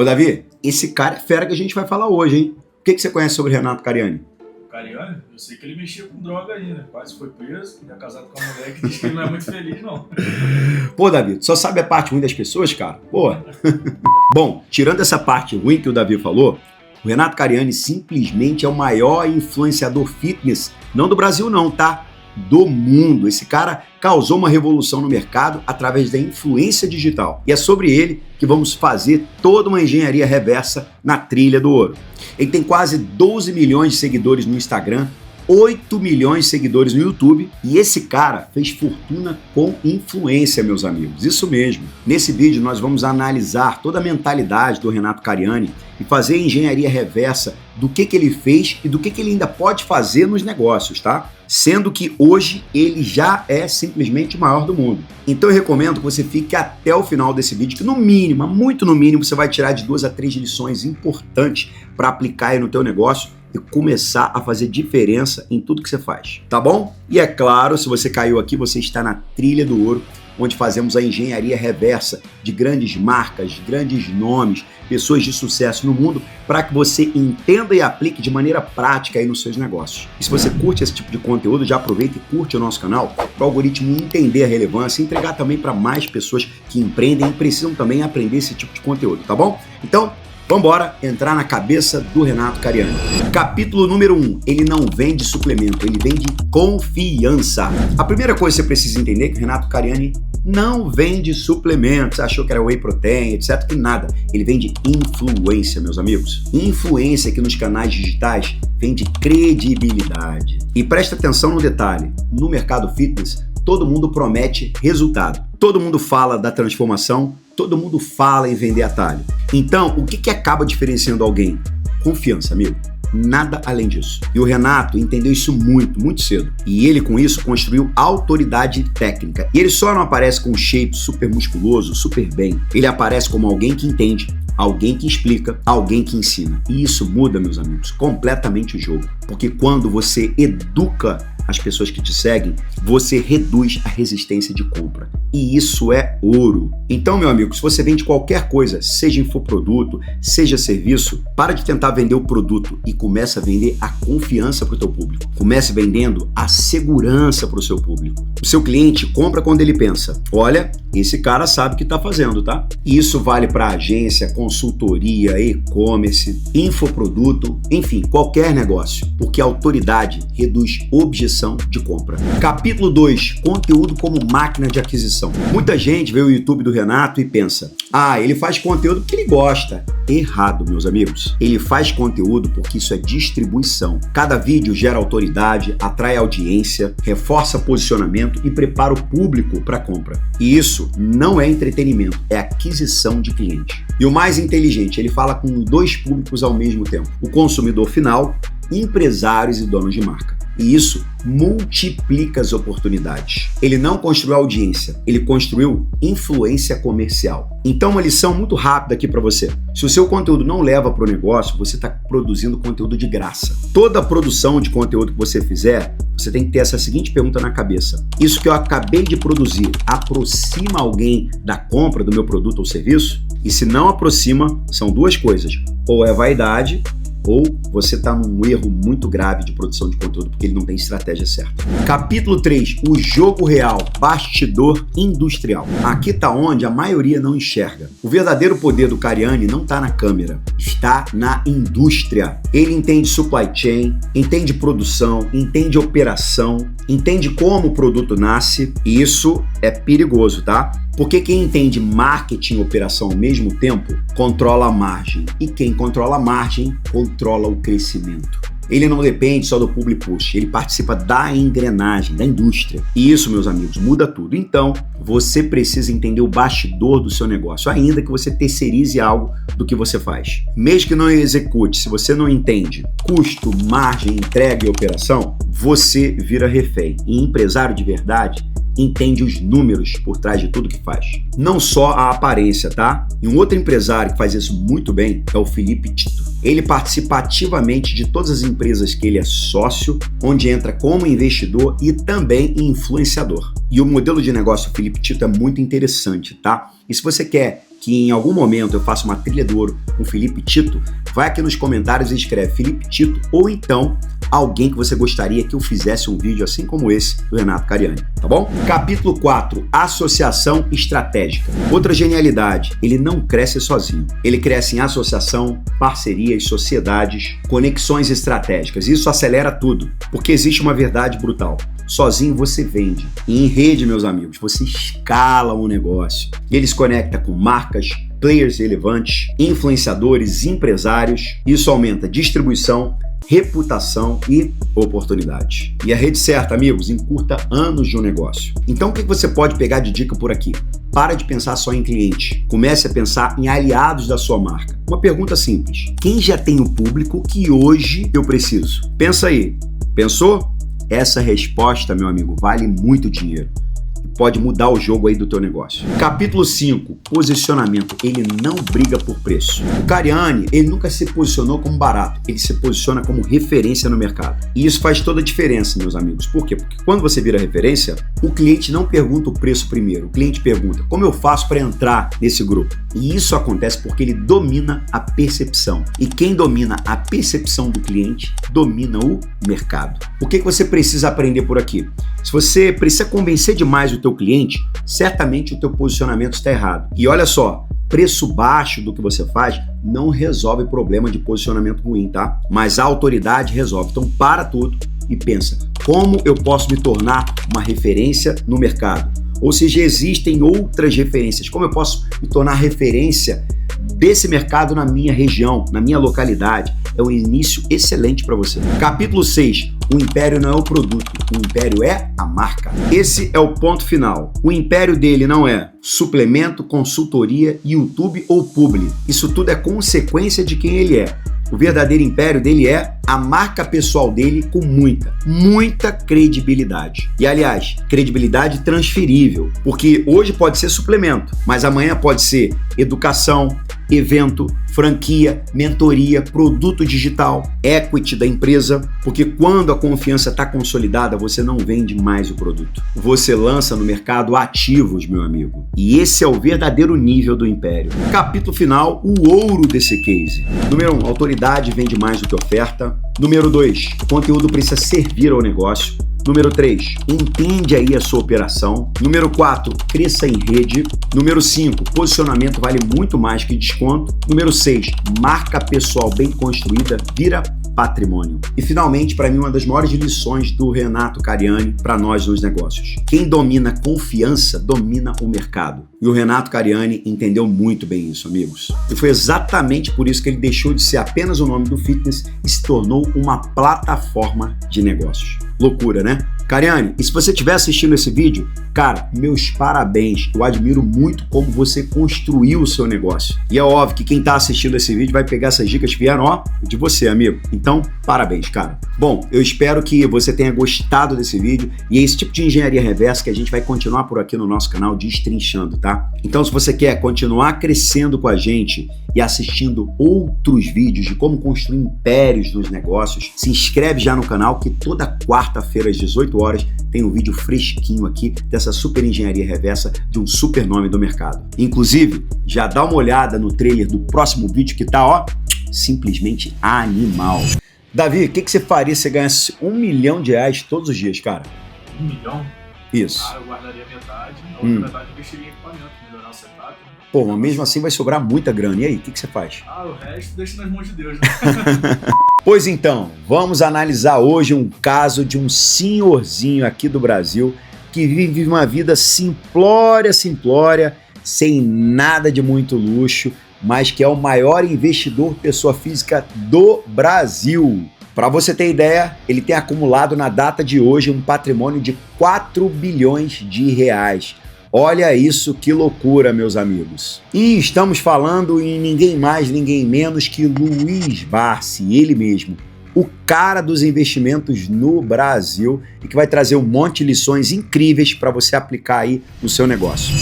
Ô Davi, esse cara é fera que a gente vai falar hoje, hein? O que você conhece sobre Renato Cariani? Cariani? Eu sei que ele mexia com droga aí, né? Quase foi preso, já casado com uma mulher que diz que ele não é muito feliz, não. Pô, Davi, tu só sabe a parte ruim das pessoas, cara? Pô. Bom, tirando essa parte ruim que o Davi falou, o Renato Cariani simplesmente é o maior influenciador fitness, não do Brasil não, tá? Do mundo. Esse cara causou uma revolução no mercado através da influência digital. E é sobre ele que vamos fazer toda uma engenharia reversa na trilha do ouro. Ele tem quase 12 milhões de seguidores no Instagram, 8 milhões de seguidores no YouTube e esse cara fez fortuna com influência, meus amigos. Isso mesmo. Nesse vídeo nós vamos analisar toda a mentalidade do Renato Cariani e fazer engenharia reversa do que ele fez e do que ele ainda pode fazer nos negócios, tá? Sendo que hoje ele já é simplesmente o maior do mundo. Então eu recomendo que você fique até o final desse vídeo, que no mínimo, muito no mínimo, você vai tirar de 2 a 3 lições importantes para aplicar aí no teu negócio e começar a fazer diferença em tudo que você faz, tá bom? E é claro, se você caiu aqui, você está na trilha do ouro, onde fazemos a engenharia reversa de grandes marcas, grandes nomes, pessoas de sucesso no mundo, para que você entenda e aplique de maneira prática aí nos seus negócios. E se você curte esse tipo de conteúdo, já aproveita e curte o nosso canal para o algoritmo entender a relevância e entregar também para mais pessoas que empreendem e precisam também aprender esse tipo de conteúdo, tá bom? Então, vamos embora entrar na cabeça do Renato Cariani. Capítulo número 1. Ele não vende suplemento, ele vende confiança. A primeira coisa que você precisa entender é que o Renato Cariani não vende suplementos. Você achou que era whey protein, etc. Que nada. Ele vende influência, meus amigos. Influência que nos canais digitais vende credibilidade. E presta atenção no detalhe. No mercado fitness, todo mundo promete resultado. Todo mundo fala da transformação, todo mundo fala em vender atalho. Então, o que acaba diferenciando alguém? Confiança, amigo. Nada além disso. E o Renato entendeu isso muito cedo. E ele, com isso, construiu autoridade técnica. E ele só não aparece com um shape super musculoso, super bem. Ele aparece como alguém que entende, alguém que explica, alguém que ensina. E isso muda, meus amigos, completamente o jogo. Porque quando você educa as pessoas que te seguem, você reduz a resistência de compra. E isso é ouro. Então, meu amigo, se você vende qualquer coisa, seja infoproduto, seja serviço, para de tentar vender o produto e comece a vender a confiança para o teu público. Comece vendendo a segurança para o seu público. O seu cliente compra quando ele pensa, olha, esse cara sabe o que está fazendo, tá? E isso vale para agência, consultoria, e-commerce, infoproduto, enfim, qualquer negócio. Porque a autoridade reduz objeção de compra. Capítulo 2. Conteúdo como máquina de aquisição. Muita gente vê o YouTube do Renato e pensa, ele faz conteúdo porque ele gosta. Errado, meus amigos. Ele faz conteúdo porque isso é distribuição. Cada vídeo gera autoridade, atrai audiência, reforça posicionamento e prepara o público para compra. E isso não é entretenimento, é aquisição de cliente. E o mais inteligente, ele fala com 2 públicos ao mesmo tempo. O consumidor final, empresários e donos de marca. E isso multiplica as oportunidades. Ele não construiu audiência, ele construiu influência comercial. Então, uma lição muito rápida aqui para você. Se o seu conteúdo não leva para o negócio, você está produzindo conteúdo de graça. Toda produção de conteúdo que você fizer, você tem que ter essa seguinte pergunta na cabeça. Isso que eu acabei de produzir aproxima alguém da compra do meu produto ou serviço? E se não aproxima, são 2 coisas. Ou é vaidade, ou você está num erro muito grave de produção de conteúdo porque ele não tem estratégia certa. Capítulo 3. O jogo real, bastidor industrial. Aqui está onde a maioria não enxerga. O verdadeiro poder do Cariani não está na câmera, está na indústria. Ele entende supply chain, entende produção, entende operação, entende como o produto nasce e isso é perigoso, tá? Porque quem entende marketing e operação ao mesmo tempo, controla a margem. E quem controla a margem, controla o crescimento. Ele não depende só do public push, ele participa da engrenagem, da indústria. E isso, meus amigos, muda tudo. Então, você precisa entender o bastidor do seu negócio, ainda que você terceirize algo do que você faz. Mesmo que não execute, se você não entende custo, margem, entrega e operação, você vira refém. E empresário de verdade entende os números por trás de tudo que faz. Não só a aparência, tá? E um outro empresário que faz isso muito bem é o Felipe Tito. Ele participa ativamente de todas as empresas que ele é sócio, onde entra como investidor e também influenciador. E o modelo de negócio do Felipe Tito é muito interessante, tá? E se você quer que em algum momento eu faça uma trilha do ouro com Felipe Tito, vai aqui nos comentários e escreve Felipe Tito ou então alguém que você gostaria que eu fizesse um vídeo assim como esse do Renato Cariani, tá bom? Capítulo 4, associação estratégica. Outra genialidade, ele não cresce sozinho. Ele cresce em associação, parcerias, sociedades, conexões estratégicas. Isso acelera tudo, porque existe uma verdade brutal. Sozinho você vende. E em rede, meus amigos, você escala um negócio. Ele se conecta com marcas, players relevantes, influenciadores, empresários. Isso aumenta distribuição, reputação e oportunidade. E a rede certa, amigos, encurta anos de um negócio. Então o que você pode pegar de dica por aqui? Para de pensar só em cliente. Comece a pensar em aliados da sua marca. Uma pergunta simples. Quem já tem o público que hoje eu preciso? Pensa aí. Pensou? Essa resposta, meu amigo, vale muito dinheiro. Pode mudar o jogo aí do teu negócio. Capítulo 5, posicionamento. Ele não briga por preço. O Cariani, ele nunca se posicionou como barato, ele se posiciona como referência no mercado. E isso faz toda a diferença, meus amigos. Por quê? Porque quando você vira referência, o cliente não pergunta o preço primeiro, o cliente pergunta como eu faço para entrar nesse grupo. E isso acontece porque ele domina a percepção. E quem domina a percepção do cliente, domina o mercado. O que você precisa aprender por aqui? Se você precisa convencer demais o teu cliente, certamente o teu posicionamento está errado. E olha só, preço baixo do que você faz não resolve problema de posicionamento ruim, tá? Mas a autoridade resolve. Então para tudo e pensa, como eu posso me tornar uma referência no mercado? Ou seja, existem outras referências, como eu posso me tornar referência desse mercado na minha região, na minha localidade? É um início excelente para você. Capítulo 6. O império não é o produto, o império é a marca. Esse é o ponto final. O império dele não é suplemento, consultoria, YouTube ou publi. Isso tudo é consequência de quem ele é. O verdadeiro império dele é a marca pessoal dele com muita credibilidade. E aliás, credibilidade transferível, porque hoje pode ser suplemento, mas amanhã pode ser educação, evento, franquia, mentoria, produto digital, equity da empresa, porque quando a confiança está consolidada, você não vende mais o produto. Você lança no mercado ativos, meu amigo. E esse é o verdadeiro nível do império. Capítulo final, o ouro desse case. Número 1, autoridade vende mais do que oferta. Número 2, o conteúdo precisa servir ao negócio. Número 3, entende aí a sua operação. Número 4, cresça em rede. Número 5, posicionamento vale muito mais que desconto. Número 6, marca pessoal bem construída vira patrimônio. E finalmente, para mim, uma das maiores lições do Renato Cariani para nós nos negócios. Quem domina confiança, domina o mercado. E o Renato Cariani entendeu muito bem isso, amigos. E foi exatamente por isso que ele deixou de ser apenas o nome do fitness e se tornou uma plataforma de negócios. Loucura, né? Cariani, e se você estiver assistindo esse vídeo, cara, meus parabéns. Eu admiro muito como você construiu o seu negócio. E é óbvio que quem está assistindo esse vídeo vai pegar essas dicas que vieram, ó, de você, amigo. Então, parabéns, cara. Bom, eu espero que você tenha gostado desse vídeo e é esse tipo de engenharia reversa que a gente vai continuar por aqui no nosso canal destrinchando, tá? Então, se você quer continuar crescendo com a gente e assistindo outros vídeos de como construir impérios nos negócios, se inscreve já no canal que toda quarta-feira às 18 horas tem um vídeo fresquinho aqui dessa super engenharia reversa de um super nome do mercado. Inclusive, já dá uma olhada no trailer do próximo vídeo que tá, ó, simplesmente animal. Davi, o que você faria se você ganhasse R$1 milhão todos os dias, cara? 1 milhão? Isso. Ah, eu guardaria metade, a outra metade eu investiria em equipamento, melhorar o setup. Pô, mas mesmo assim vai sobrar muita grana. E aí, o que você faz? Ah, o resto deixa nas mãos de Deus, né? Pois então, vamos analisar hoje um caso de um senhorzinho aqui do Brasil que vive uma vida simplória, sem nada de muito luxo, mas que é o maior investidor pessoa física do Brasil. Para você ter ideia, ele tem acumulado na data de hoje um patrimônio de 4 bilhões de reais. Olha isso, que loucura, meus amigos. E estamos falando em ninguém mais, ninguém menos que Luiz Barsi, ele mesmo, o cara dos investimentos no Brasil e que vai trazer um monte de lições incríveis para você aplicar aí no seu negócio.